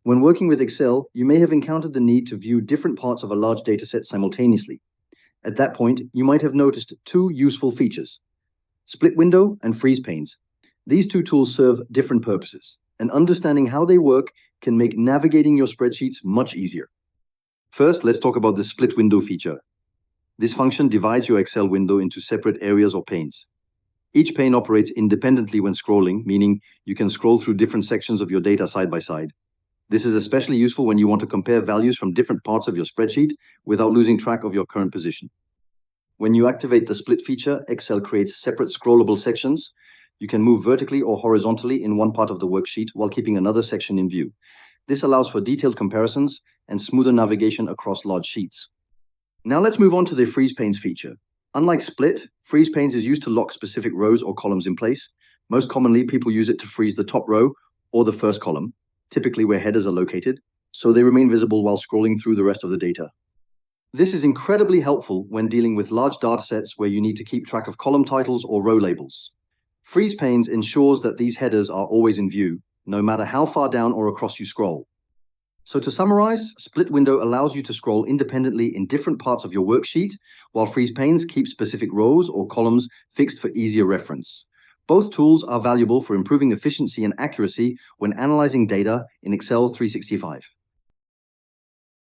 When working with Excel, you may have encountered the need to view different parts of a large dataset simultaneously. At that point, you might have noticed two useful features: split window and freeze panes. These two tools serve different purposes, and understanding how they work can make navigating your spreadsheets much easier. First, let's talk about the split window feature. This function divides your Excel window into separate areas or panes. Each pane operates independently when scrolling, meaning you can scroll through different sections of your data side by side. This is especially useful when you want to compare values from different parts of your spreadsheet without losing track of your current position. When you activate the split feature, Excel creates separate scrollable sections. You can move vertically or horizontally in one part of the worksheet while keeping another section in view. This allows for detailed comparisons and smoother navigation across large sheets. Now let's move on to the freeze panes feature. Unlike split, freeze panes is used to lock specific rows or columns in place. Most commonly, people use it to freeze the top row or the first column, typically where headers are located, so they remain visible while scrolling through the rest of the data. This is incredibly helpful when dealing with large datasets where you need to keep track of column titles or row labels. Freeze panes ensures that these headers are always in view, no matter how far down or across you scroll. So to summarize, split window allows you to scroll independently in different parts of your worksheet, while freeze panes keep specific rows or columns fixed for easier reference. Both tools are valuable for improving efficiency and accuracy when analyzing data in Excel 365.